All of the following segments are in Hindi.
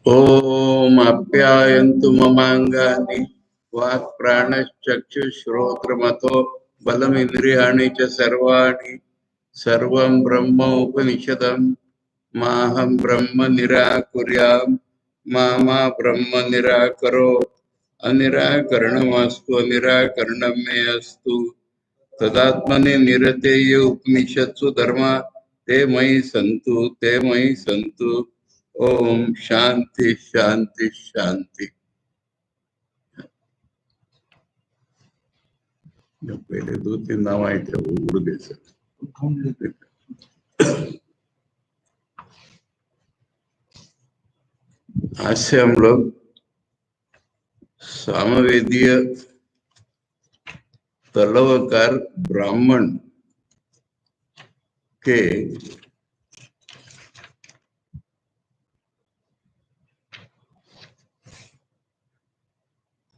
ओम आप्यायन्तु ममांगानि वाक् प्राणश्चक्षुश्रोत्रमतो बलमिन्द्रियाणि च सर्वाणि सर्वं ब्रह्म उपनिषदं माहं ब्रह्म निराकुर्याम् मा ब्रह्म निराकरो अनिराकरणमस्तु अनिराकरणं मे अस्तु तदात्मनि निरतेय उपनिषत्सु धर्मा ते मयि सन्तु ओम शांति शांति शांति। जो पहले दो तीन नाम आए थे वो उड़ गए सर। आज से हम लोग सामवेदीय तलवकार ब्राह्मण के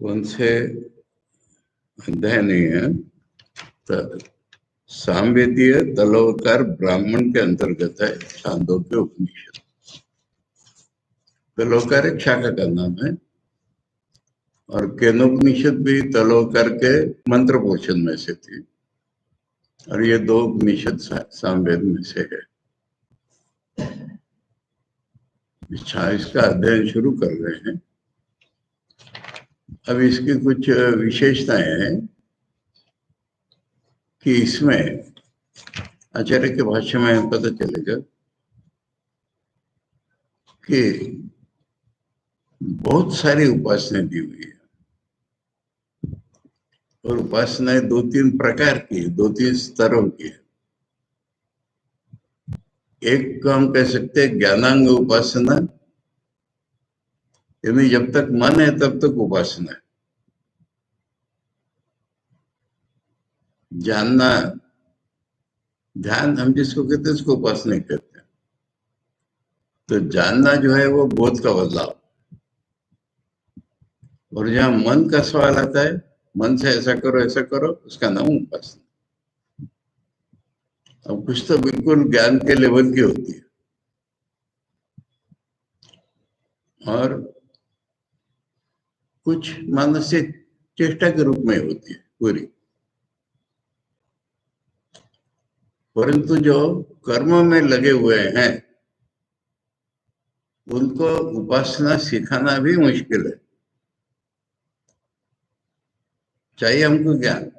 कौन से अध्याय नहीं है, सामवेदीय तलवकार ब्राह्मण के अंतर्गत है छांदोग्य उपनिषद। तलवकार एक शाखा का नाम है और केनोपनिषद भी तलवकार के मंत्र पोषण में से थी और ये दो उपनिषद सामवेद में से है। इसका अध्ययन शुरू कर रहे हैं। अब इसकी कुछ विशेषताएं हैं कि इसमें आचार्य के भाष्य में पता चलेगा कि बहुत सारी उपासनाएं दी हुई है और उपासनाएं दो तीन प्रकार की, दो तीन स्तरों की है। एक को हम कह सकते हैं ज्ञानांग उपासना, यानी जब तक मन है तब तक उपासना है। जानना, ध्यान हम जिसको कहते हैं उसको उपासना कहते हैं। तो जानना जो है वो बोध का बदलाव, और जहां मन का सवाल आता है, मन से ऐसा करो, उसका नाम उपासना। अब कुछ तो बिल्कुल ज्ञान के लेवल की होती है और कुछ मानसिक चेष्टा के रूप में होती है पूरी। परंतु जो कर्म में लगे हुए हैं उनको उपासना सिखाना भी मुश्किल है। चाहिए हमको ज्ञान,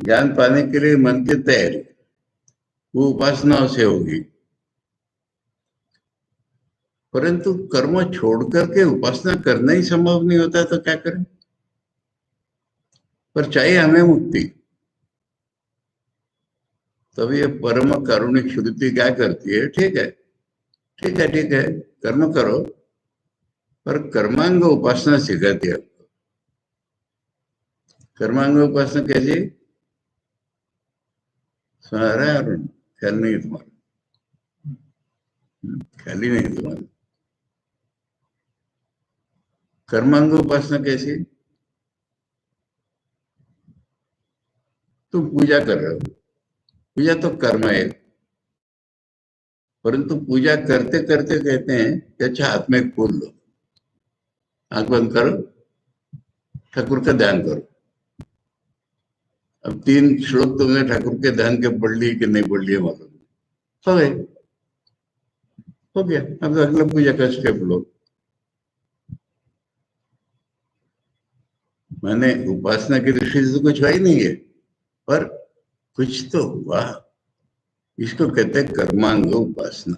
ज्ञान पाने के लिए मन की तैयारी, वो उपासना से होगी। परंतु कर्म छोड़ करके उपासना करना ही संभव नहीं होता, तो क्या करें। पर चाहिए हमें मुक्ति। तब ये परम कारुणिक श्रुति क्या करती है, ठीक है कर्म करो, पर कर्मांग उपासना सिखाती है। कर्मांग उपासना कैसी सुना रहा है अरुण? ख्याल नहीं तुम्हारा, ख्याल ही नहीं तुम्हारा। कर्मांग उपासना कैसी? तुम पूजा कर रहे हो, पूजा तो कर्म है, परंतु पूजा करते करते कहते हैं कि अच्छा हाथ में फूल लो, आंख बंद करो, ठाकुर का ध्यान करो। अब 3 श्लोक तुमने ठाकुर के ध्यान के पढ़ लिए कि नहीं पढ़ लिए मालूम, हो गए, हो गया। अब अगला पूजा का स्टेप लो। मैंने उपासना की दृष्टि से तो कुछ हुआ ही नहीं है, पर कुछ तो हुआ। इसको कहते हैं कर्मांग उपासना।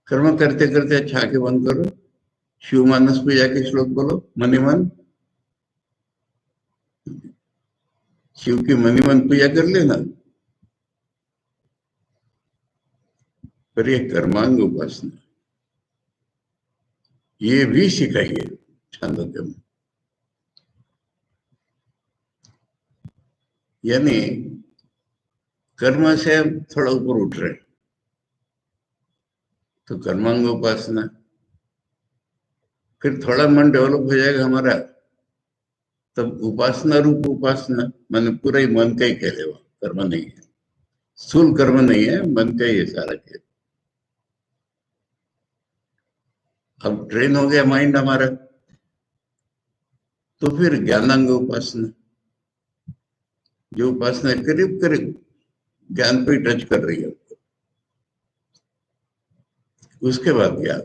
कर्म करते करते अच्छा आंखें बंद करो, शिव मानस पूजा के श्लोक बोलो मनी मन, शिव की मनी मन पूजा कर लेना। पर ये कर्मांग उपासना ये भी सिखाइए छांदोग्य में। यानी कर्म से हम थोड़ा ऊपर उठ रहे, तो कर्मांग उपासना, फिर थोड़ा मन डेवलप हो जाएगा हमारा, तब उपासना रूप उपासना, मैंने पूरा ही मन का ही खेलेगा, कर्म नहीं है, स्थूल कर्म नहीं है, मन का ही है सारा खेल। अब ट्रेन हो गया माइंड हमारा, तो फिर ज्ञानांग उपासना, जो उपासना करीब करीब ज्ञान पे टच कर रही है, उसके बाद ज्ञान।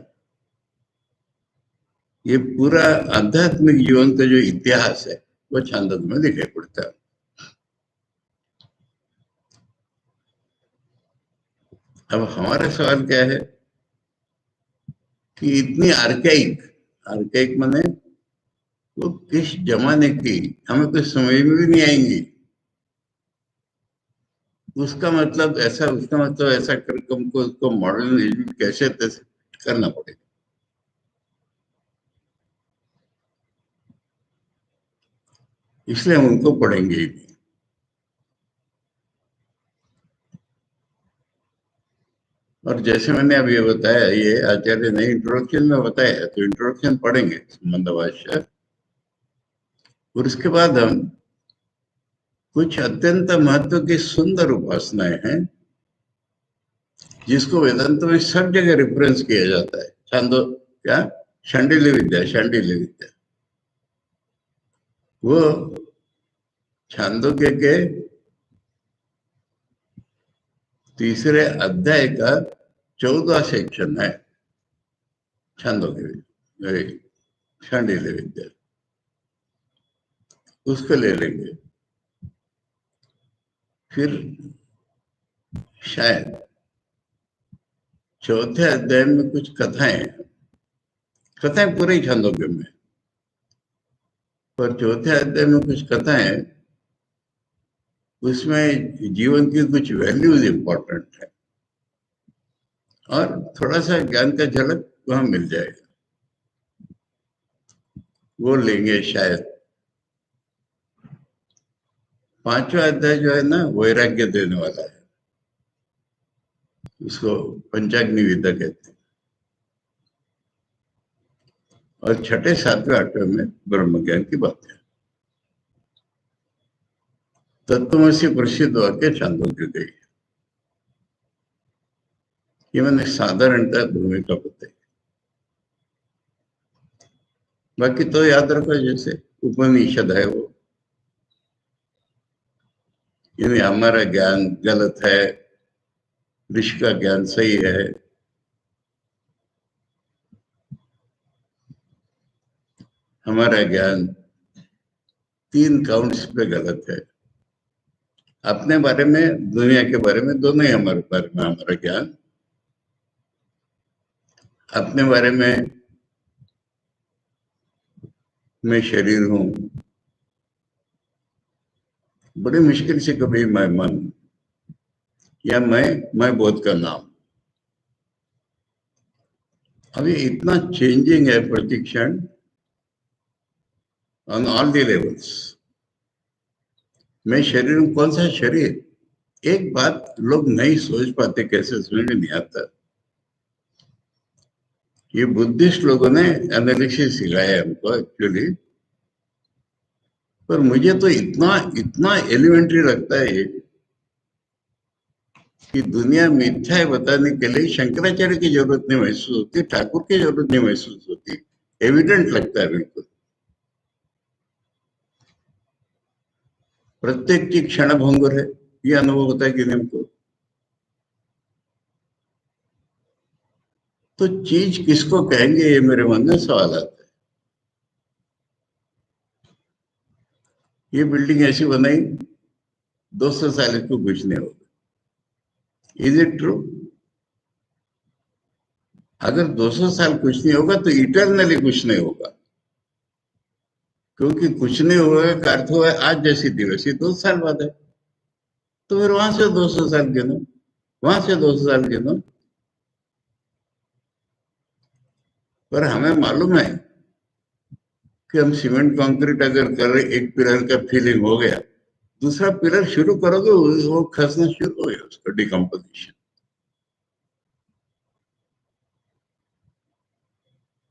ये पूरा आध्यात्मिक जीवन का जो इतिहास है वो छांदोग्य में दिखाई पड़ता है। अब हमारा सवाल क्या है कि इतनी आर्काइक, आर्काइक माने वो किस जमाने की, हमें कुछ समझ में भी नहीं आएंगी। उसका मतलब ऐसा, उसका मतलब ऐसा करके हमको उसको मॉडर्न कैसे तैसे करना पड़ेगा। इसलिए हम उनको पढ़ेंगे ही नहीं। और जैसे मैंने अभी ये बताया, ये आचार्य ने इंट्रोडक्शन में बताया, तो इंट्रोडक्शन पढ़ेंगे संबंध भाष्य, और उसके बाद हम कुछ अत्यंत महत्व की सुंदर उपासनाएं हैं जिसको वेदांत में सब जगह रेफरेंस किया जाता है। छांदो क्या, शांडिल्य विद्या, शांडिल्य विद्या, वो छांदोग्य के तीसरे अध्याय का 14 सेक्शन है छांदोग्य विद्या, शांडिल्य विद्या, उसको ले लेंगे। फिर शायद चौथे अध्याय में कुछ कथाएं, कथाएं पूरे छांदोग्य में, पर चौथे अध्याय में कुछ कथाएं, उसमें जीवन की कुछ वैल्यूज इंपॉर्टेंट है और थोड़ा सा ज्ञान का झलक वहां मिल जाएगा, वो लेंगे शायद। पांचवा अध्याय जो है ना, वैराग्य देने वाला है, उसको पंचाग्नि विद्या कहते हैं। और छठे सातवें आठवें में ब्रह्म ज्ञान की बात है। तत्वमसी प्रसिद्ध वाक्य छांदोग्य गई, ये मैंने साधारणतः भूमिका बताई। बाकी तो याद रखो, जैसे उपनिषद है वो, यानी हमारा ज्ञान गलत है, ऋषि का ज्ञान सही है, हमारा ज्ञान 3 काउंट्स पे गलत है। अपने बारे में, दुनिया के बारे में, दोनों ही हमारे बारे में हमारा ज्ञान, अपने बारे में मैं शरीर हूं, बड़ी मुश्किल से कभी मैं मन, या मैं बोध का नाम। अभी इतना चेंजिंग है प्रतिक्षण ऑन ऑल द लेवल्स। मैं शरीर हूं, कौन सा शरीर? एक बात लोग नहीं सोच पाते, कैसे समझ में नहीं आता। ये बुद्धिस्ट लोगों ने एनालिसिस सिखाया हमको एक्चुअली, पर मुझे तो इतना इतना एलिमेंट्री लगता है ये, कि दुनिया मिथ्या है बताने के लिए शंकराचार्य की जरूरत नहीं महसूस होती, ठाकुर की जरूरत नहीं महसूस होती, एविडेंट लगता है बिल्कुल। प्रत्येक की क्षण भंगुर है, ये अनुभव होता है कि नहीं हमको? तो चीज किसको कहेंगे, ये मेरे मन में सवाल आता है। ये बिल्डिंग ऐसी बनाई, 200 साल इसको कुछ नहीं होगा, इज इट ट्रू? अगर 200 साल कुछ नहीं होगा तो इटरनली कुछ नहीं होगा, क्योंकि कुछ नहीं होगा का अर्थ हुआ आज जैसी दिवस, ये 2 साल बाद है। तो फिर वहां से 200 साल गिनो, वहां से 200 साल गिनो। पर हमें मालूम है कि हम सीमेंट कंक्रीट अगर कर रहे, एक पिलर का फीलिंग हो गया, दूसरा पिलर शुरू करोगे वो खसना शुरू हो गया, उसका डिकम्पोजिशन।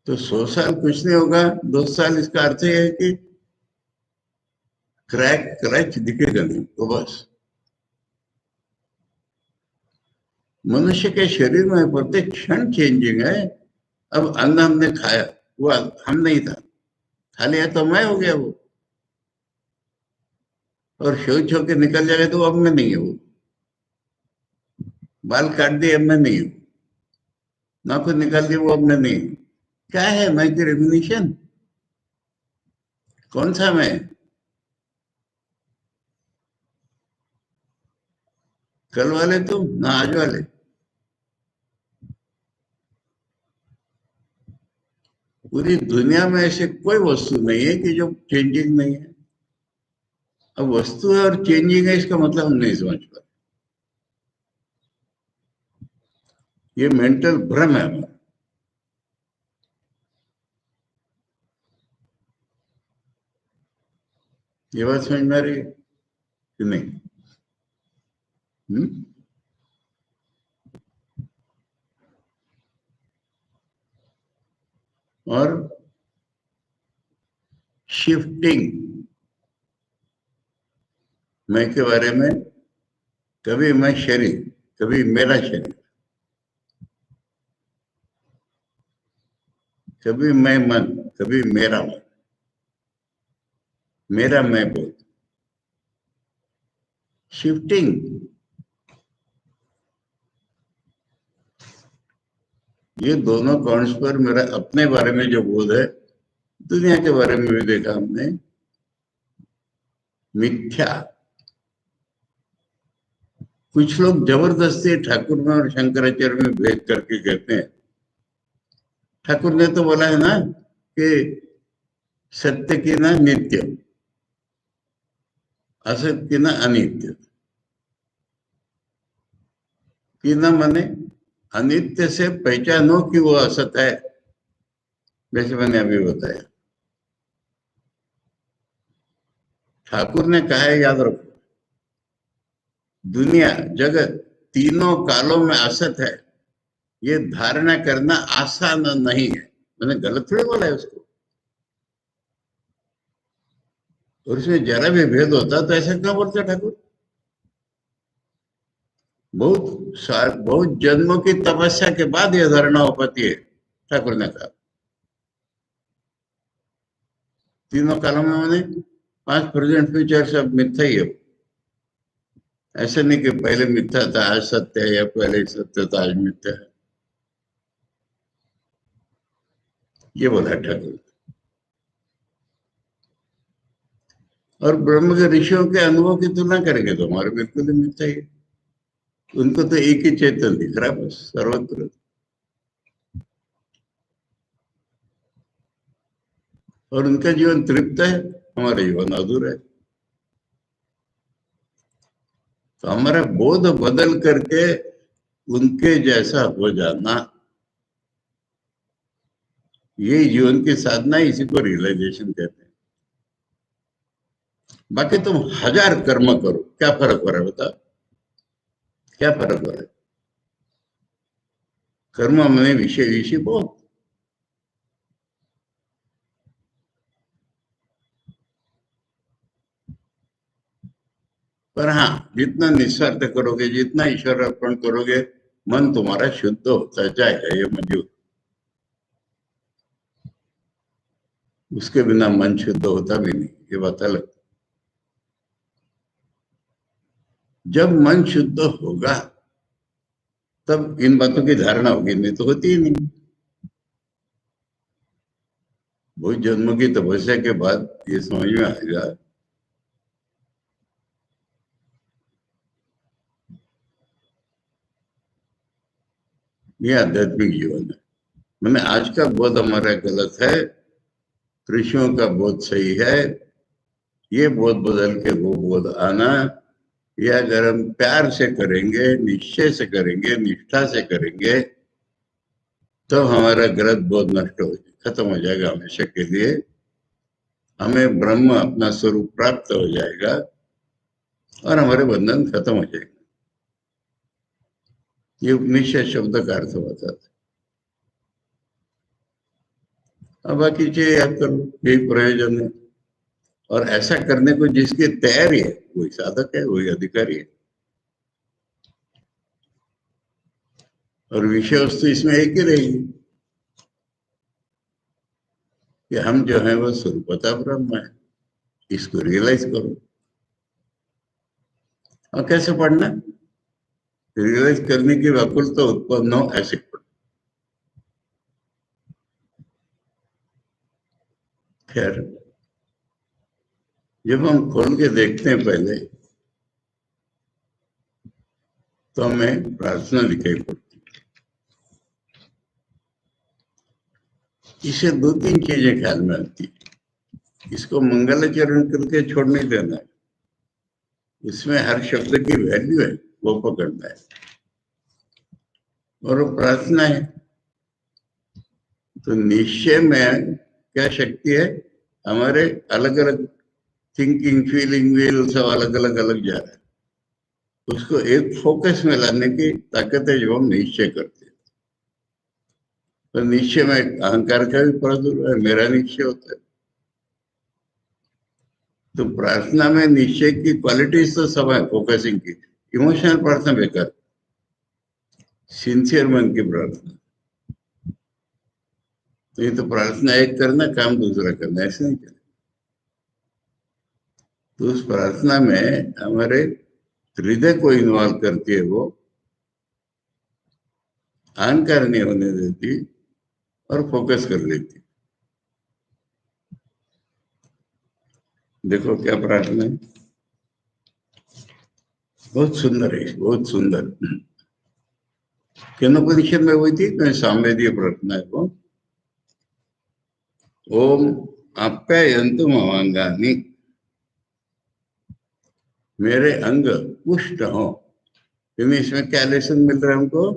तो 100 साल कुछ नहीं होगा, 2 साल, इसका अर्थ यह है कि क्रैक क्रैच दिखेगा नहीं, तो बस। मनुष्य के शरीर में प्रत्येक क्षण चेंजिंग है, अब अन्न हमने खाया, वो हम नहीं था, खा लिया तो मैं हो गया वो, और शौच होके निकल जाएगा तो अब मैं नहीं है वो। बाल काट दिए अब मैं नहीं हूँ, नाखून निकाल दिए वो अब मैं नहीं हूँ। क्या है मैं की रेमिनेशन? कौन सा मैं? कल वाले तुम ना आज वाले। पूरी दुनिया में ऐसे कोई वस्तु नहीं है कि जो चेंजिंग नहीं है। अब वस्तु है और चेंजिंग है, इसका मतलब हम नहीं समझ पा। ये मेंटल भ्रम है हमारा। ये बात समझ में आ रही है कि नहीं? हम्म? और शिफ्टिंग मैं के बारे में, कभी मैं शरीर, कभी मेरा शरीर, कभी मैं मन, कभी मेरा मन, मेरा मैं बोध। शिफ्टिंग, ये दोनों काउंट्स पर मेरा अपने बारे में जो बोध है, दुनिया के बारे में भी देखा हमने, मिथ्या। कुछ लोग जबरदस्ती ठाकुर में और शंकराचार्य में भेद करके कहते हैं। ठाकुर ने तो बोला है ना कि सत्य की ना नित्य, असत्य की ना अनित्य। की ना माने अनित्य से पहचानो कि वो असत है, जैसे मैंने अभी बताया। ठाकुर ने कहा है, याद रखो, दुनिया जगत तीनों कालों में असत है, ये धारणा करना आसान नहीं है। मैंने गलत थोड़ी बोला है उसको। और उसमें जरा भी भेद होता तो ऐसा क्यों बोलते ठाकुर? बहुत जन्मों की तपस्या के बाद यह धारणा हो पाती है, ठाकुर ने कहा। तीनों कालों में मैंने पांच प्रेजेंट फ्यूचर सब मिथ्या ही है। ऐसे नहीं कि पहले मिथ्या था आज सत्य है, या पहले सत्य था आज मिथ्या है। ये बोला ठाकुर। और ब्रह्म के ऋषियों के अनुभव की तुलना करेंगे तो हमारे बिल्कुल ही मिथ्या ही है। उनको तो एक ही चेतन दिख रहा है बस, सर्वत्र। और उनका जीवन तृप्त है, हमारा जीवन अधूरा है। तो हमारा बोध बदल करके उनके जैसा हो जाना, ये जीवन की साधना, इसी को रियलाइजेशन कहते हैं। बाकी तुम हजार कर्म करो, क्या फर्क हो रहा है बता? क्या फर्क हो रहा है? कर्म में विषय विषय बहुत। पर हाँ, जितना निस्वार्थ करोगे, जितना ईश्वर अर्पण करोगे, मन तुम्हारा शुद्ध होता जाएगा, ये मंजूर। उसके बिना मन शुद्ध होता भी नहीं, ये बात अलग। जब मन शुद्ध होगा तब इन बातों की धारणा होगी, नहीं तो होती ही नहीं। बहुत जन्मों की तपस्या के बाद ये समझ में आएगा। ये आध्यात्मिक जीवन है। मैंने आज का बोध हमारा गलत है, ऋषियों का बोध सही है। ये बोध बदल के वो बोध आना, ये अगर हम प्यार से करेंगे, निश्चय से करेंगे, निष्ठा से करेंगे, तो हमारा गलत बोध नष्ट हो खत्म हो जाएगा हमेशा के लिए। हमें ब्रह्म अपना स्वरूप प्राप्त हो जाएगा और हमारे बंधन खत्म हो जाएंगे। ये उपनिषद शब्द का अर्थ बताता है। अब बाकी चीजें याद करो, यही प्रयोजन है। और ऐसा करने को जिसकी तैयारी है, वही साधक है, वही अधिकारी है। और विषय वस्तु इसमें एक ही रहेगी। कि हम जो है वो स्वरूपतः ब्रह्म है, इसको रियलाइज करो। और कैसे पढ़ना? रियलाइज करने की व्याकुलता उत्पन्न हो ऐसे पढ़ो। खैर, जब हम खोल के देखते हैं पहले, तो हमें प्रार्थना दिखाई पड़ती है। इसे दो तीन चीजें ख्याल में आती है। इसको मंगलाचरण करके छोड़ नहीं देना है, इसमें हर शब्द की वैल्यू है, वो पकड़ना है। और वो प्रार्थना है, तो निश्चय में क्या शक्ति है? हमारे अलग अलग थिंकिंग, फीलिंग, विल सब अलग अलग अलग जा रहा है, उसको एक फोकस में लाने की ताकत है जो हम निश्चय करते हैं। तो निश्चय में अहंकार का भी प्रादुर्भाव है, मेरा निश्चय होता है। तो प्रार्थना में निश्चय की क्वालिटीज तो सब है, फोकसिंग की। इमोशनल प्रार्थना बेकार, सिंसियर मन की प्रार्थना। तो ये तो प्रार्थना एक करना, काम दूसरा करना, ऐसे नहीं करना। तो उस प्रार्थना में हमारे हृदय को इन्वॉल्व करती है, वो अहंकार नहीं होने देती और फोकस कर लेती। देखो क्या प्रार्थना है, बहुत सुंदर है, बहुत सुंदर। केनोपनिषद में वही थी, तो सामवेदीय प्रार्थना है वो। ओम आप्यायन्तु ममांगानि, मेरे अंग पुष्ट हो। इसमें क्या लेसन मिल रहा है हमको?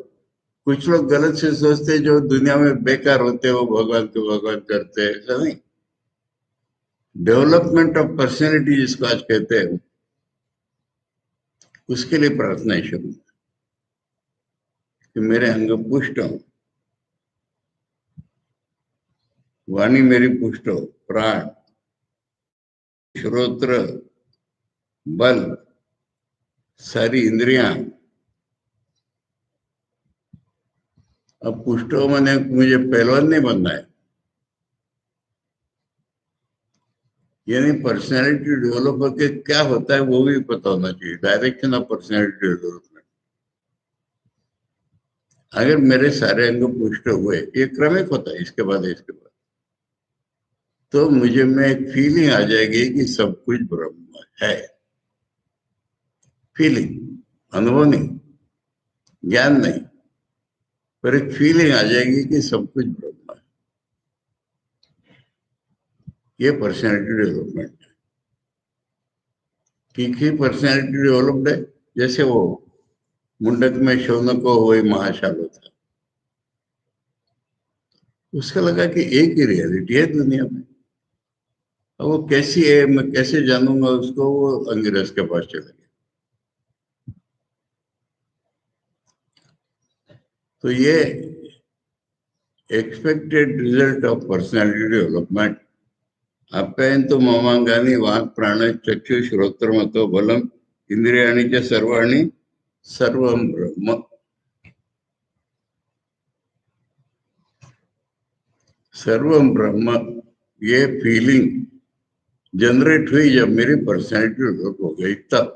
कुछ लोग गलत से सोचते हैं, जो दुनिया में बेकार होते हैं वो भगवान को भगवान करते हैं, ऐसा नहीं। डेवलपमेंट ऑफ पर्सनैलिटी जिसको आज कहते हैं, उसके लिए प्रार्थना है शुरू कि मेरे अंग पुष्ट हो, वाणी मेरी पुष्ट हो, प्राण, श्रोत्र, बल, सारी इंद्रियां। अब पुष्ट हो मैंने, मुझे पहलवान नहीं बनना है, यानी पर्सनैलिटी डेवलप होकर क्या होता है वो भी पता होना चाहिए, डायरेक्शन ऑफ पर्सनैलिटी डेवलपमेंट। अगर मेरे सारे अंग पुष्ट हुए, ये क्रमिक होता है, इसके बाद इसके बाद, तो मुझे में एक फीलिंग आ जाएगी कि सब कुछ ब्रह्म है। फीलिंग, अनुभव नहीं, ज्ञान नहीं, पर एक फीलिंग आ जाएगी कि सब कुछ ब्रह्म है। ये पर्सनैलिटी डेवलपमेंट है। की पर्सनैलिटी डेवलप्ड है, जैसे वो मुंडक में शौनको हुए महाशालो था, उसका लगा कि एक ही रियलिटी है दुनिया में। अब वो कैसी है, मैं कैसे जानूंगा उसको? वो अंगिरस के पास चले गए। तो ये expected result of personality development. आप्यायन्तु ममांगानि वाक् प्राण चक्षु श्रोत्र मतो बलम इंद्रियाणि च सर्वाणि सर्वं ब्रह्म। सर्वं ब्रह्म, ये फीलिंग जनरेट हुई जब मेरी पर्सनैलिटी डेवलप हो गई, तब।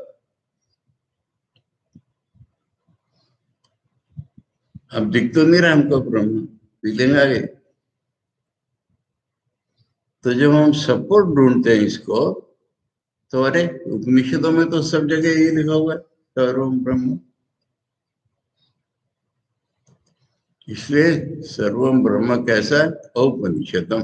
अब दिख तो नहीं रहा हमको ब्रह्म, फीलिंग आ गई। तो जब हम सपोर्ट ढूंढते हैं इसको, तो अरे उपनिषदों में तो सब जगह ये लिखा हुआ है, सर्वम ब्रह्म। इसलिए सर्वम ब्रह्म कैसा? औपनिषदम।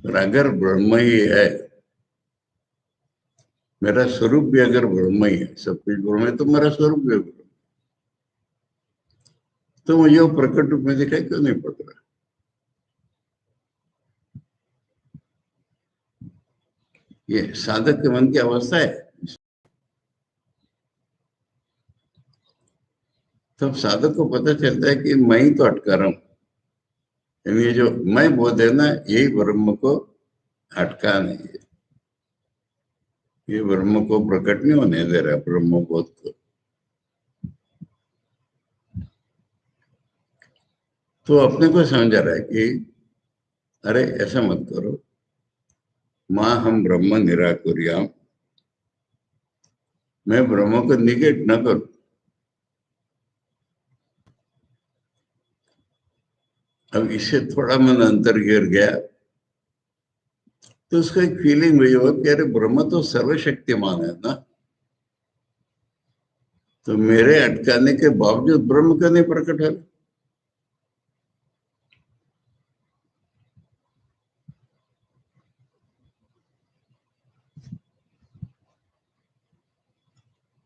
और अगर ब्रह्म ही है, मेरा स्वरूप भी अगर ब्रह्म ही है, सब कुछ ब्रह्म है, तो मेरा स्वरूप भी ब्रह्म, तो मुझे वो प्रकट रूप में दिखाई क्यों नहीं पड़ रहा? ये साधक के मन की अवस्था है। तब साधक को पता चलता है कि मैं ही तो अटका रहा हूं, यानी ये जो मैं बोध है ना, यही ब्रह्म को अटका नहीं है। ये ब्रह्म को प्रकट नहीं होने दे रहा, ब्रह्म बोध को। तो अपने को समझ आ रहा है कि अरे ऐसा मत करो, माँ हम ब्रह्म निराकुर्याम, मैं ब्रह्म को निगेट न करूं। अब इससे थोड़ा मन अंतर गिर गया तो उसको एक फीलिंग हुई हो कि अरे ब्रह्म तो सर्वशक्तिमान है ना, तो मेरे अटकाने के बावजूद ब्रह्म क्यों नहीं प्रकट है।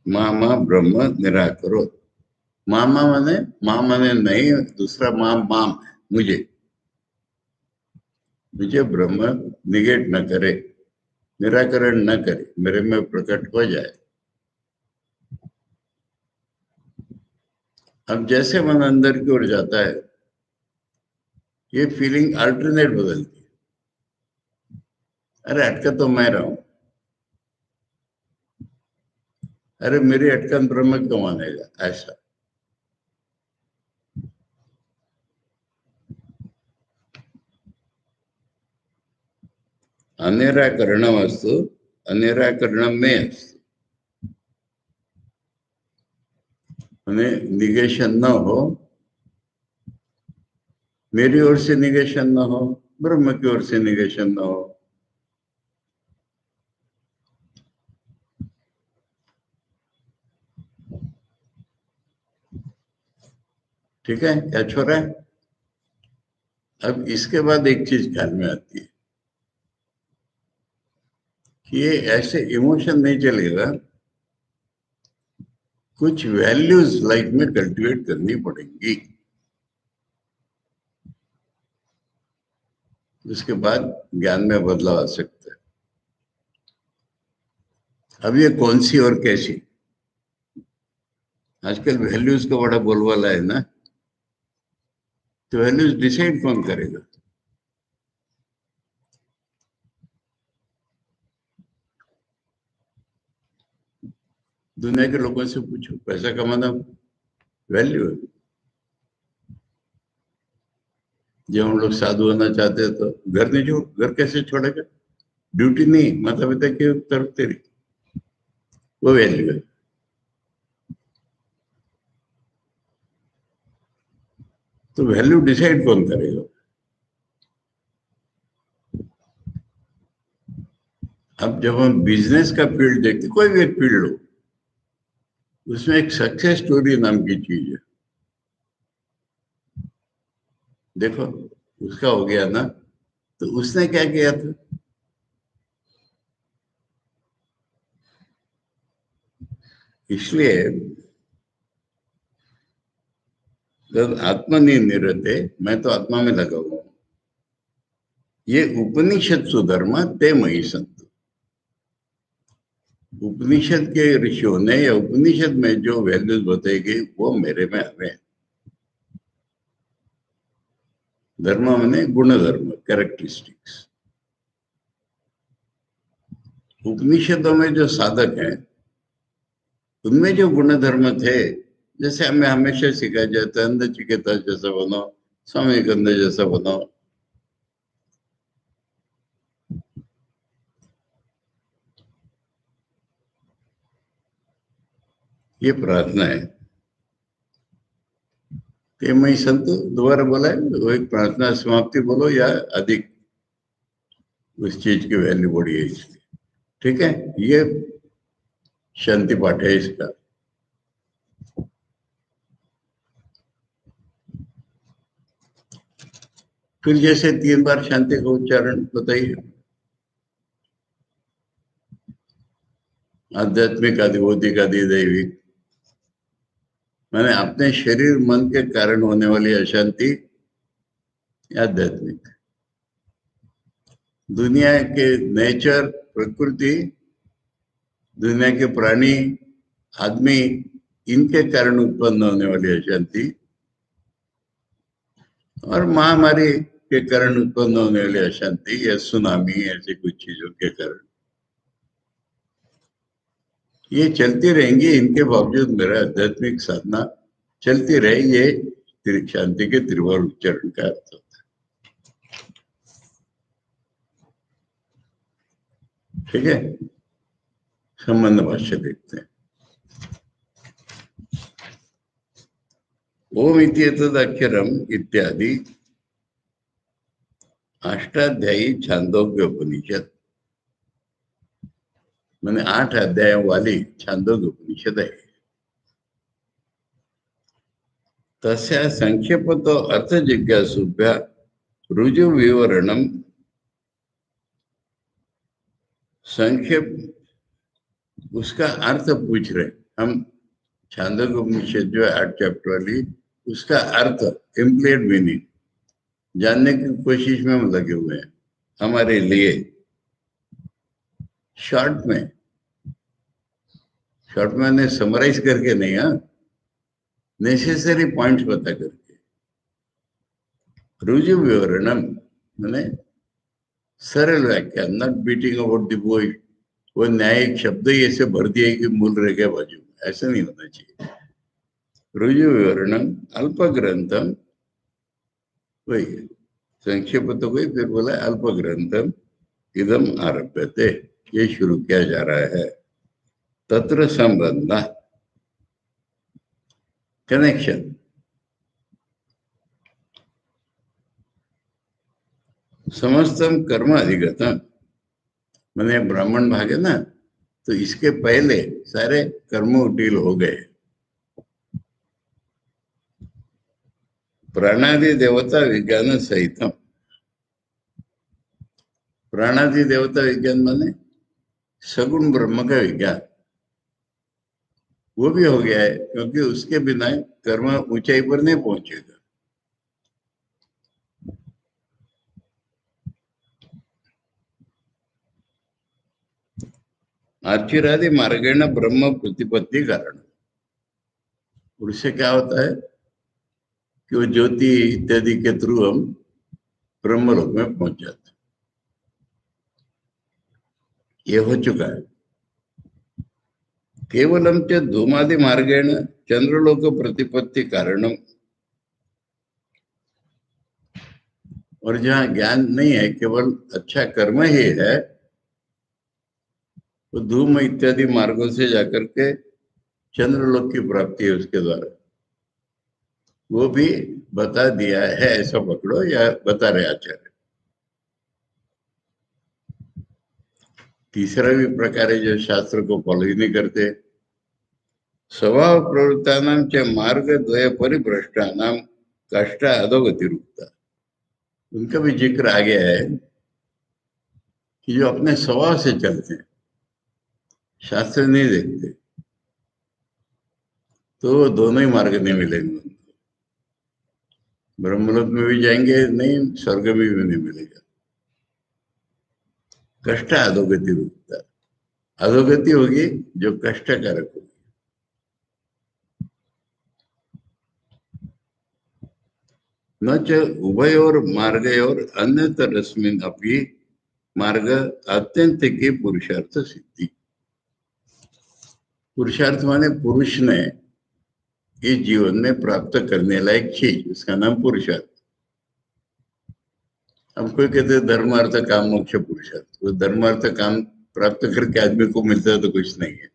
माँ माँ ब्रह्म निराकरो, मामा माने नहीं, दूसरा माम मुझे, मुझे ब्रह्म निगेट न करे, निराकरण न करे, मेरे में प्रकट हो जाए। अब जैसे मन अंदर की ओर जाता है, ये फीलिंग अल्टरनेट बदलती है। अरे अटका तो मैं रहा हूं, अरे मेरी अटकन ब्रह्म क्यों मानेगा, ऐसा। अनिराकरणम अस्तु, अनिराकरणम में अस्तु, निगेशन न हो, मेरी ओर से निगेशन न हो, ब्रह्म की ओर से निगेशन न हो। ठीक है, क्या छोरा है। अब इसके बाद एक चीज ख्याल में आती है कि ये ऐसे इमोशन नहीं चलेगा, कुछ वैल्यूज लाइफ में कल्टीवेट करनी पड़ेंगी, उसके बाद ज्ञान में बदलाव आ सकता है। अब ये कौन सी और कैसी, आजकल वैल्यूज का बड़ा बोलबाला है ना, तो वैल्यूज डिसाइड कौन करेगा। दुनिया के लोगों से पूछो, पैसा कमाना वैल्यू है। जब हम लोग साधु होना चाहते हैं तो घर नहीं छोड़, घर कैसे छोड़ेगा, ड्यूटी नहीं, माता पिता की तरफ तेरी, वो वैल्यू है। तो वैल्यू डिसाइड कौन करेगा। अब जब हम बिजनेस का फील्ड देखते, कोई भी एक फील्ड हो, उसमें एक सक्सेस स्टोरी नाम की चीज है। देखो, उसका हो गया ना, तो उसने क्या किया था, इसलिए जब आत्मा नहीं निरते, मैं तो आत्मा में लगा हुआ हूं, ये उपनिषद सुधर्मा ते मही संत। उपनिषद के ऋषियों ने या उपनिषद में जो वैल्यूज बताई गई वो मेरे में हमें। धर्म मैंने गुण धर्म, कैरेक्टरिस्टिक्स। उपनिषदों में जो साधक हैं, उनमें जो गुण धर्म थे, जैसे हमें हमेशा सिखाया जाता है, अंध चिकित्सा जैसा बनो, स्वामी गंध जैसा बनो। ये प्रार्थना है कि मैं संत, दोबारा बोला है वो, एक प्रार्थना समाप्ति बोलो या अधिक, उस चीज की वैल्यू बढ़ी है इसलिए। ठीक है, ये शांति पाठ है इसका। फिर जैसे 3 बार शांति का उच्चारण बताइए। आध्यात्मिक आदि भौतिक आदि दैविक, मैंने अपने शरीर मन के कारण होने वाली अशांति आध्यात्मिक, दुनिया के नेचर प्रकृति, दुनिया के प्राणी आदमी, इनके कारण उत्पन्न होने वाली अशांति, और महामारी के कारण उत्पन्न होने वाली अशांति या सुनामी, ऐसी कुछ चीजों के कारण। ये चलती रहेंगी, इनके बावजूद मेरा आध्यात्मिक साधना चलती रहे, ये शांति के त्रिवार उच्चारण का अर्थ होता है। ठीक है, संबंध भाष्य देखते हैं। ओम इत्येतदक्षरम इत्यादि अष्टाध्यायी छांदोग्य उपनिषद, मैंने 8 अध्यायों वाली छांदोग्य उपनिषद है। तस्या संक्षेपतो अर्थ जिज्ञासुभ्य रुजु विवरणम, संक्षेप उसका अर्थ पूछ रहे हम। छांदोग्य उपनिषद जो है 8 चैप्टर वाली, उसका अर्थ इम्प्लीड मीनिंग जानने की कोशिश में हम लगे हुए हैं हमारे लिए। शॉर्ट में ने समराइज करके नहीं, हाँ, नेसेसरी पॉइंट्स बता करके। रुजु विवरणम मैंने सरल व्याख्या, not beating about the Bush. वो न्यायिक शब्द ही ऐसे भर दिए कि मूल रह गया बाजू में, ऐसा नहीं होना चाहिए। रुजु विवरणम अल्प ग्रंथम, वही संक्षेप तो वही, फिर बोला अल्प ग्रंथम इदम आरभ्यते, ये शुरू किया जा रहा है। तत्र संबंध कनेक्शन, समस्तम कर्म अधिगतम, मैंने ब्राह्मण भाग है ना, तो इसके पहले सारे कर्म उटील हो गए। प्राणादि देवता विज्ञान सहितम, प्राणादि देवता विज्ञान माने सगुण ब्रह्म का विज्ञान, वो भी हो गया है, क्योंकि उसके बिना कर्म ऊंचाई पर नहीं पहुंचेगा। आर्चिरादि मार्गेण ब्रह्म प्रतिपत्ति कारण, उससे क्या होता है कि वो ज्योति इत्यादि के थ्रू हम ब्रह्मलोक में पहुंच जाते, ये हो चुका है। केवलम च धूमादि मार्गेण चंद्रलोक प्रतिपत्ति कारणम, और जहाँ ज्ञान नहीं है, केवल अच्छा कर्म ही है, तो धूम इत्यादि मार्गों से जाकर के चंद्रलोक की प्राप्ति है उसके द्वारा। वो भी बता दिया है, ऐसा पकड़ो, या बता रहे आचार्य। तीसरा भी प्रकार है जो शास्त्र को फॉलो ही नहीं करते। स्वभाव प्रवृत्तानां च मार्ग द्वय परिभ्रष्टानां कष्ट अधोगति रुकता, उनका भी जिक्र आ गया है कि जो अपने स्वभाव से चलते हैं, शास्त्र नहीं देखते, तो दोनों ही मार्ग नहीं मिलेंगे उनको। ब्रह्मलोक में भी जाएंगे नहीं, स्वर्ग में भी नहीं मिलेगा। कष्ट अधोगति रुकता, अधोगति होगी जो कष्टकारक होगी। न च उभयोर मार्गयोर अन्यतरस्मिन् अपि मार्ग अत्यंत के पुरुषार्थ सिद्धि, पुरुषार्थ माने पुरुष ने इस जीवन में प्राप्त करने लायक चीज, उसका नाम पुरुषार्थ। हम कोई कहते हैं धर्म अर्थ काम मोक्ष पुरुषार्थ, तो धर्म अर्थ काम प्राप्त करके आदमी को मिलता है तो कुछ नहीं है,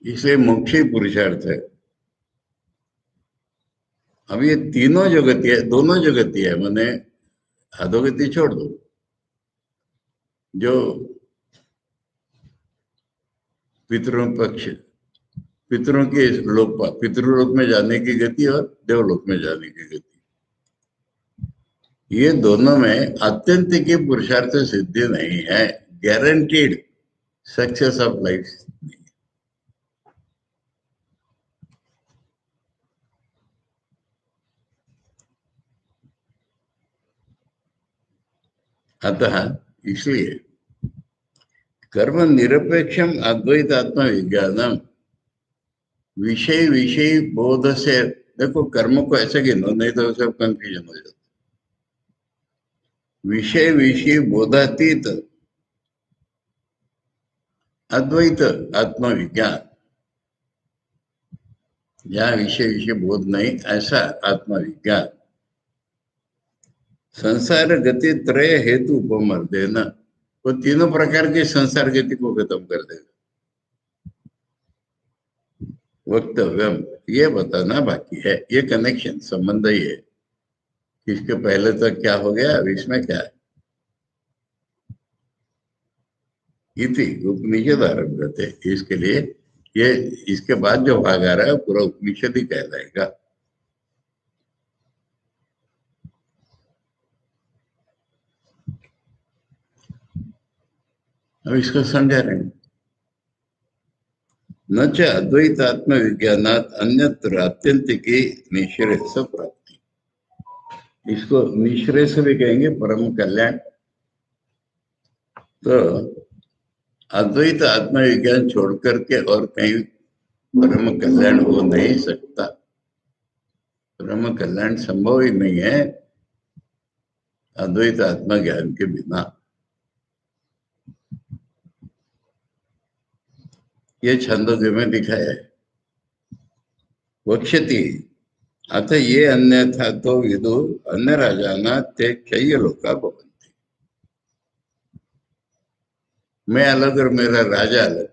इसलिए मोक्ष ही पुरुषार्थ है। अब ये तीनों जो गति है, दोनों जो गति है, मैंने अधोगति छोड़ दो, जो पितरों पक्ष, पितरों के लोक, पितृलोक में जाने की गति और देवलोक में जाने की गति, ये दोनों में अत्यंत की पुरुषार्थ सिद्धि नहीं है, गारंटीड सक्सेस ऑफ लाइफ। अतः इसलिए कर्म निरपेक्षम अद्वैत आत्मा विज्ञानम, विषय विषय बोध से, देखो कर्म को ऐसे गिनो, नहीं तो सब कंफ्यूजन हो जाता। विषय विषय बोधातीत अद्वैत आत्मविज्ञान, जहाँ विषय विषय बोध नहीं, ऐसा आत्मविज्ञान। संसार गति त्रय हेतु उपमर देना, वो तीनों प्रकार के संसार गति को खत्म कर देगा। वक्तव्यम, ये बताना बाकी है, ये कनेक्शन संबंध ही है। इसके पहले तक क्या हो गया, अब इसमें क्या है। इति उपनिषद आरंभ करते, इसके लिए ये, इसके बाद जो भाग आ रहा है पूरा उपनिषद ही कहलाएगा। अब इसको समझा रहे हैं। न च अद्वैत आत्मविज्ञानात् अन्यत्र आत्यंतिकी निःश्रेयस प्राप्ति, इसको निःश्रेयस भी कहेंगे, परम कल्याण। तो अद्वैत आत्मविज्ञान छोड़ करके और कहीं परम कल्याण हो नहीं सकता। परम कल्याण संभव ही नहीं है अद्वैत आत्मज्ञान के बिना। ये छंदोग्य में दिखाया है। वक्ष्यति अथ ये अन्यथा तो विदु अन्य राजाना ते क्षय लोका भवन्ति, मैं अलग और मेरा राजा अलग,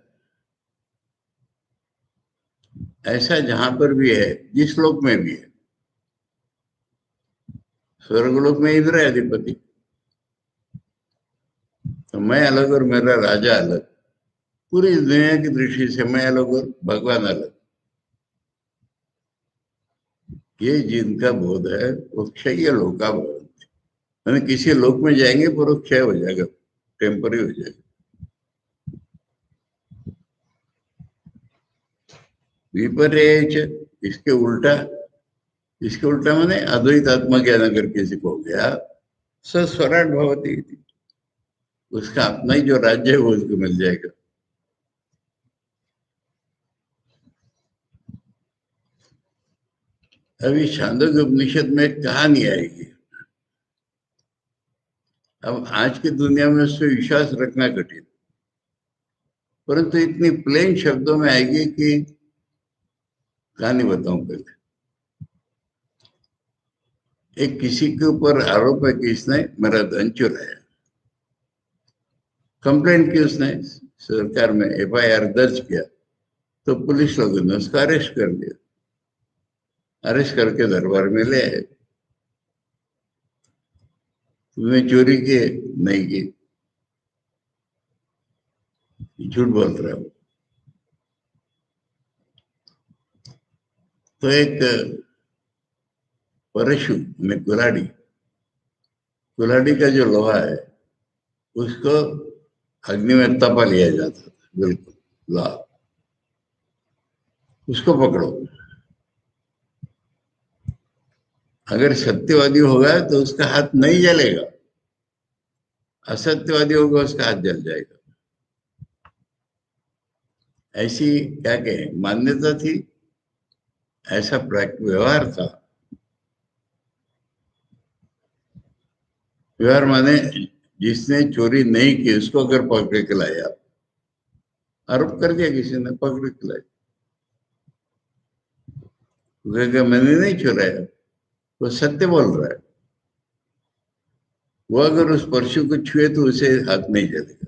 ऐसा जहां पर भी है, जिस लोक में भी है। स्वर्गलोक में इंद्र है अधिपति, तो मैं अलग और मेरा राजा अलग, पूरी दुनिया की दृष्टि से मैं अलग और भगवान अलग, ये जिनका बोध है वो क्षय लोका भवन्ति, मैंने किसी लोक में जाएंगे पर वो क्षय हो जाएगा, टेम्पररी हो जाएगा। विपर्य, इसके उल्टा, इसके उल्टा मैंने अद्वैत आत्मज्ञान अगर किसी को हो गया, स स्वराट भवती, उसका अपना ही जो राज्य है वो उसको मिल जाएगा। अभी छांदोग्य उपनिषद में कहानी आएगी। अब आज की दुनिया में उस पर विश्वास रखना कठिन, परंतु इतनी प्लेन शब्दों में आएगी कि कहानी बताऊं पहले। एक किसी के ऊपर आरोप है कि इसने मेरा धन चुराया, कंप्लेंट की उसने, सरकार में एफआईआर दर्ज किया, तो पुलिस लोगों ने उसका अरेस्ट कर दिया, अरेस्ट करके दरबार में ले आए। तुमने चोरी की? नहीं की, झूठ बोल रहा हूं। तो एक परशु में कुल्हाड़ी, कुल्हाड़ी का जो लोहा है उसको अग्नि में तपा लिया जाता था, बिल्कुल लाल, उसको पकड़ो। अगर सत्यवादी होगा तो उसका हाथ नहीं जलेगा, असत्यवादी होगा उसका हाथ जल जाएगा। ऐसी क्या कहें मान्यता थी, ऐसा व्यवहार था। व्यवहार माने जिसने चोरी नहीं की उसको अगर पकड़ के लाया, आरोप कर दिया किसी ने, पकड़ के लाया, मैंने नहीं चुराया, वो सत्य बोल रहा है, वो अगर उस परशु को छुए तो उसे हाथ नहीं जलेगा।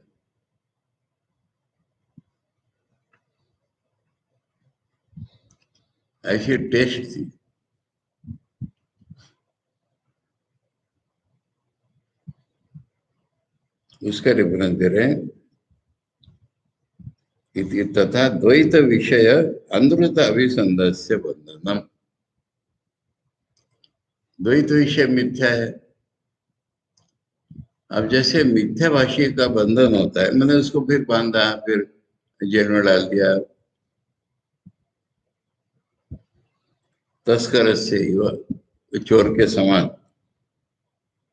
ऐसी टेस्ट थी। उसका रेफरेंस दे रहे हैं, तथा द्वैत विषय अनृत अभिसंधस्य बंधनम, द्वैत विषय मिथ्या है। अब जैसे मिथ्याभाषी का बंधन होता है, मैंने उसको फिर बांधा, फिर जेल में डाल दिया, तस्कर से चोर के समान,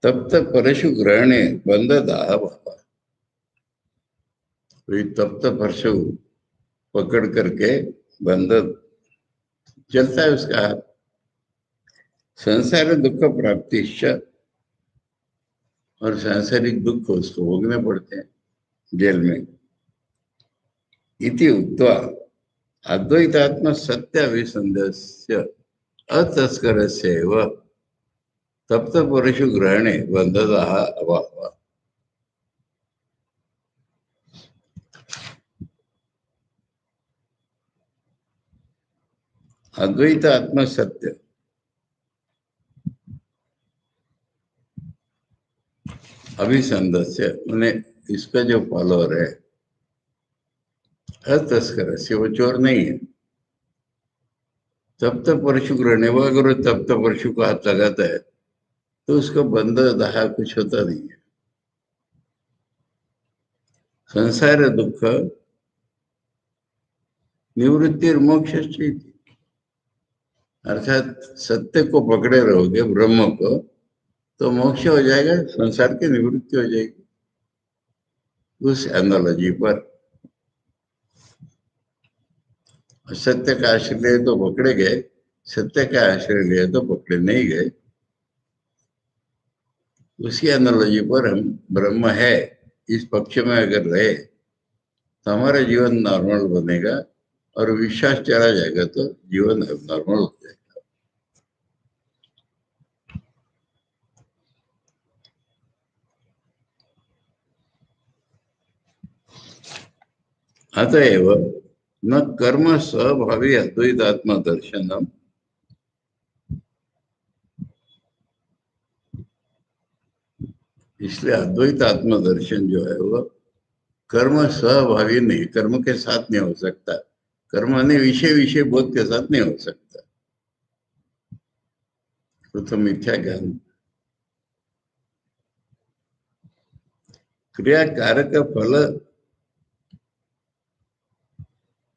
तब तक परशु ग्रहणे बंध दाह बाबा, तब तक परशु पकड़ करके बंध चलता है उसका हाथ। संसार दुख प्राप्ति, और सांसारिक दुख उसको भोगने पड़ते हैं जेल में। इति उक्त्वा अद्वैतात्म सत्य अभिसंधस्य अतस्करस्यैव तप्त पुरुषु ग्रहणे बंधतः अभाव। अद्वैत आत्म सत्य अभिसंधस्य मैंने इसका जो फॉलोअर है अतस्कर से वो चोर नहीं है। तप्त परशु ग्रहण वो अगर वो तप्त परशु को हाथ लगाता है तो उसका बंध दहा कुछ होता नहीं है। संसार दुख निवृत्ति और मोक्ष अर्थात सत्य को पकड़े रहोगे ब्रह्म को तो मोक्ष हो जाएगा, संसार की निवृत्ति हो जाएगी। उस एनालॉजी पर सत्य का आश्रय लिए तो पकड़े गए, सत्य का आश्रय लिए तो पकड़े नहीं गए। उसी एनालॉजी पर हम ब्रह्म है इस पक्ष में अगर रहे तो हमारा जीवन नॉर्मल बनेगा और विश्वास चला जाएगा तो जीवन नॉर्मल हो जाएगा। अतएव न कर्म स्वभावी अद्वैतात्म दर्शनम, इसलिए अद्वैत आत्म दर्शन जो है वो कर्म स्वभावी नहीं, कर्म के साथ नहीं हो सकता। कर्म ने विषय विषय बोध के साथ नहीं हो सकता। तो मिथ्या ज्ञान क्रिया कारक फल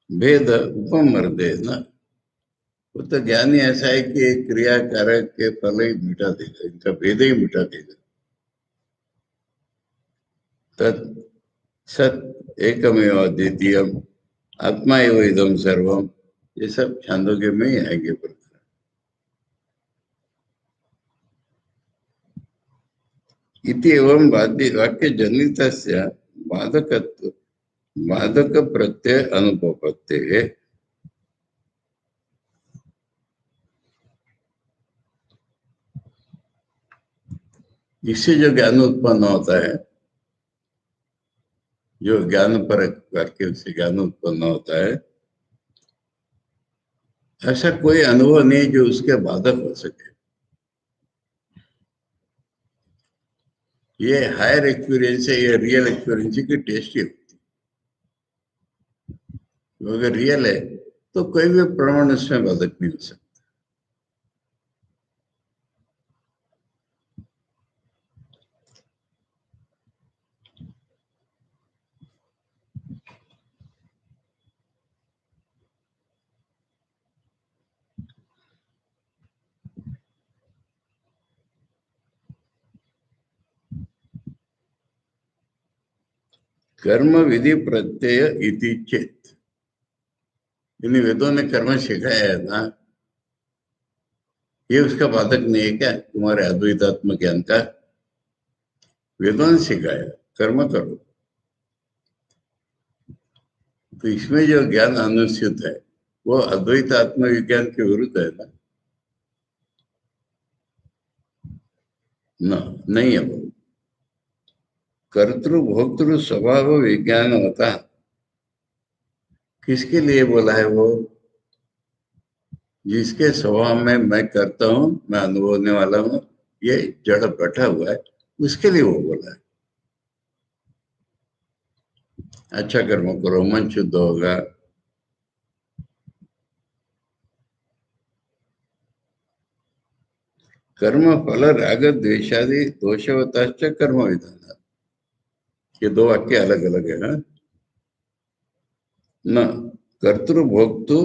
भेद उपमर्दे न, वो तो ज्ञान ही ऐसा है कि क्रिया कारक के फल ही मिटा देगा, इनका भेद ही मिटा देगा। तत् सत एकमेव अद्वितीयम आत्मा एवं इदम सर्वम, ये सब छांदोग्य में ही आएंगे प्रश्न। इति एवं वाक्य जनित बाधकत्व बाधक प्रत्यय अनुपपत्ति है। इससे जो ज्ञान उत्पन्न होता है, जो ज्ञान पर करके उससे ज्ञान उत्पन्न होता है, ऐसा कोई अनुभव नहीं जो उसके बाधक हो सके। ये हायर एक्सपीरियंस है, ये रियल एक्सपीरियंस की टेस्ट ही होती है। अगर रियल है तो कोई भी प्रमाण उसमें बाधक नहीं हो सकता। कर्म विधि प्रत्यय इति चेत, इन वेदों ने कर्म सिखाया है ना, ये उसका बाधक नहीं है क्या तुम्हारे अद्वैतात्म ज्ञान का? वेदों ने सिखाया कर्म करो, तो इसमें जो ज्ञान अनुस्यूत है वो अद्वैत आत्मविज्ञान के विरुद्ध है ना? नहीं है वो। कर्तृ भोक्तृ स्वभाव विज्ञान होता किसके लिए बोला है वो? जिसके स्वभाव में मैं करता हूं, मैं अनुभव होने वाला हूं, ये जड़ बैठा हुआ है, उसके लिए वो बोला है। अच्छा कर्म करो, मन शुद्ध होगा। कर्म फल राग द्वेषादि दोषवता कर्म विधान, ये दो वाक्य अलग अलग है ना? न कर्तृभोक्तु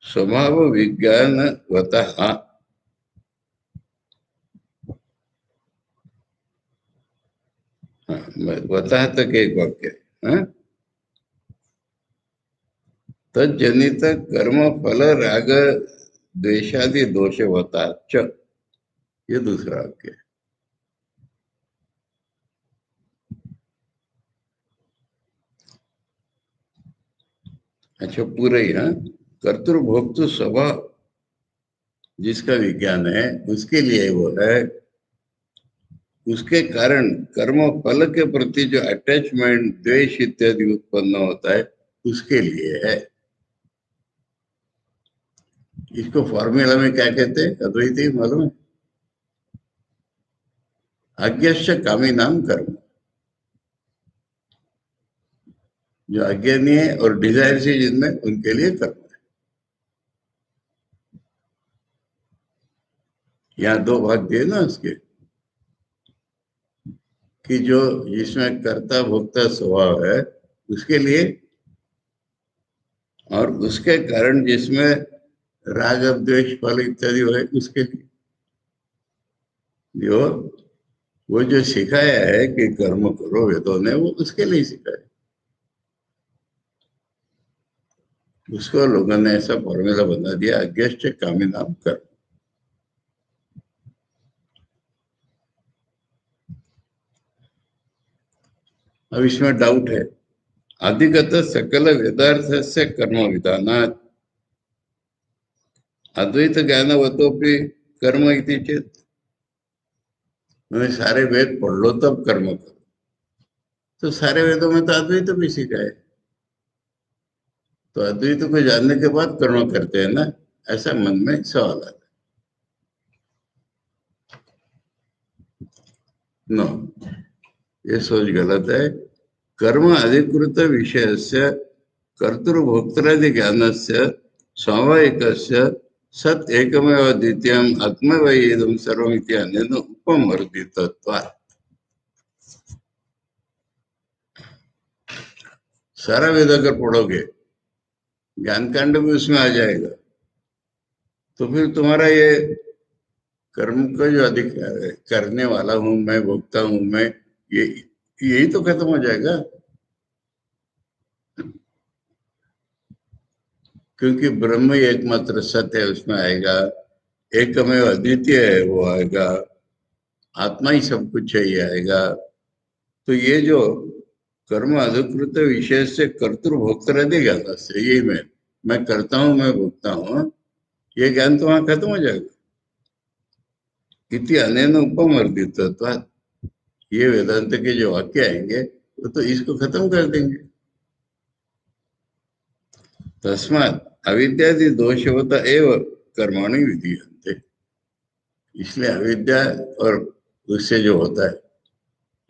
स्वभाव विज्ञान वतः तक एक वाक्य है। तजनित कर्म फल राग द्वेषादि दोष होता च, ये दूसरा वाक्य है। अच्छा पूरा ही, हाँ। कर्तृभोक्तृ स्वभाव जिसका विज्ञान है उसके लिए वो है, उसके कारण कर्म फल के प्रति जो अटैचमेंट द्वेष इत्यादि उत्पन्न होता है उसके लिए है। इसको फॉर्मूला में क्या कहते हैं अद्वैती मालूम है? अज्ञश्च कामी नाम कर्म। जो अज्ञानी है और डिजायर से जिनमें उनके लिए कर्म है। यहाँ दो भाग दिए ना उसके, कि जो जिसमें कर्ता भोक्ता स्वभाव है उसके लिए, और उसके कारण जिसमें राग द्वेष फल इत्यादि है उसके लिए। जो वो जो सिखाया है कि कर्म करो वेदों ने, वो उसके लिए सिखाया। उसको लोगों ने ऐसा फॉर्मूला बना दिया, अज्ञश्च कामी नाम कर्म। अब इसमें डाउट है, अधिगत सकल वेदार्थ से कर्म विधानात् अद्वैत ज्ञानवतोपि कर्म इति चेत। मैंने सारे वेद पढ़ लो तब कर्म करो, तो सारे वेदों में तो अद्वैत भी सीखा है, तो अद्वैत को जानने के बाद कर्म करते हैं ना, ऐसा मन में सवाल आता है। नो, ये सोच गलत है। कर्म अधिकृत विषय से कर्तृभोक्त्रादि ज्ञान से स्वाभाविक सत एकमेव द्वितीयम आत्मवैदम सर्वमिति अनेन उपमर्दितत्वात्। सारा वेद अगर पढ़ोगे, ज्ञान कांड भी उसमें आ जाएगा, तो फिर तुम्हारा ये कर्म का जो अधिकार है, करने वाला हूं मैं, भोक्ता हूं मैं, ये यही तो खत्म हो जाएगा। क्योंकि ब्रह्म ही एकमात्र सत्य है, उसमें आएगा। एकमेव अद्वितीय है वो आएगा, आत्मा ही सब कुछ है ये आएगा। तो ये जो कर्म अधिकृत विषय से कर्तृभोक्तादि ज्ञान से, यही मैं करता हूं, मैं भोगता हूं, ये ज्ञान तो वहां खत्म हो जाएगा। इति अनेन उपमर्दित, ये वेदांत के जो वाक्य आएंगे वो तो इसको खत्म कर देंगे। तस्मात् अविद्यादि दोषवत एव कर्माणि विधीयन्ते। इसलिए अविद्या और उससे जो होता है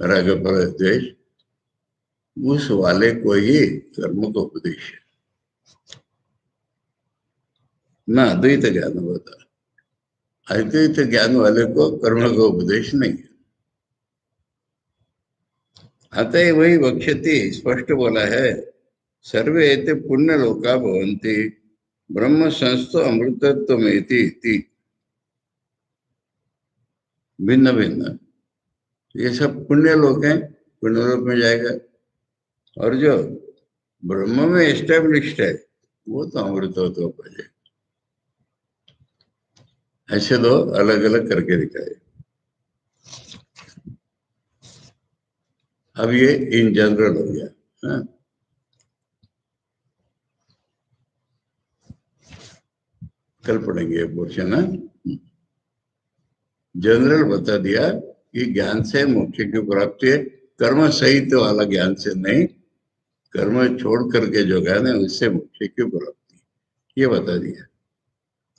राग फल द्वेष, उस वाले को ही कर्म को उपदेश है, ना अद्वैत ज्ञान होता। अद्वैत ज्ञान वाले को कर्म का उपदेश नहीं है। अतः वही वक्ष्यति, स्पष्ट बोला है, सर्वे एते पुण्य लोका भवन्ति ब्रह्म संस्थो अमृतत्वमेति इति। भिन्न भिन्न, ये सब पुण्य लोक हैं, पुण्य लोक में जाएगा। और जो ब्रह्म में एस्टेब्लिश्ड है वो तो अमृतत्व पर जाएगा। ऐसे दो अलग अलग करके दिखाए। अब ये इन जनरल हो गया, हाँ? कल पढ़ेंगे पोर्शन। जनरल बता दिया कि ज्ञान से मोक्ष की प्राप्ति है, कर्म सहित वाला ज्ञान से नहीं, कर्म छोड़ करके जो ज्ञान है उससे मोक्ष की प्राप्ति, ये बता दिया।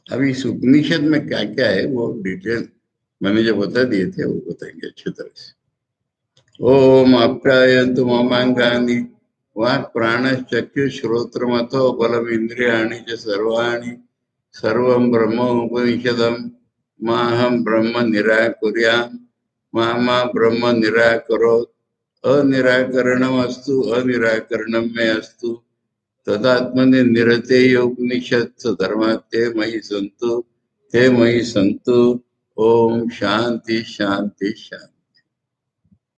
अभी इस उपनिषद में क्या क्या है वो डिटेल मैंने जो बता दिए थे वो बताएंगे अच्छी तरह से। ओम आप्यायन्तु ममांगानि वाक् प्राणश्चक्षु श्रोत्रमथो बलम इंद्रियाणि च सर्वाणि सर्वं ब्रह्म उपनिषदं माहं ब्रह्म निराकुर्याम् मा ब्रह्म निराकरोत्। अनिराकरणमस्तु अनिराकरणं मे अस्तु तदात्मनि निरतेय उपनिषत्सु धर्माः ते मयि सन्तु, ते मयि सन्तु। ओम शांति शांति शांति।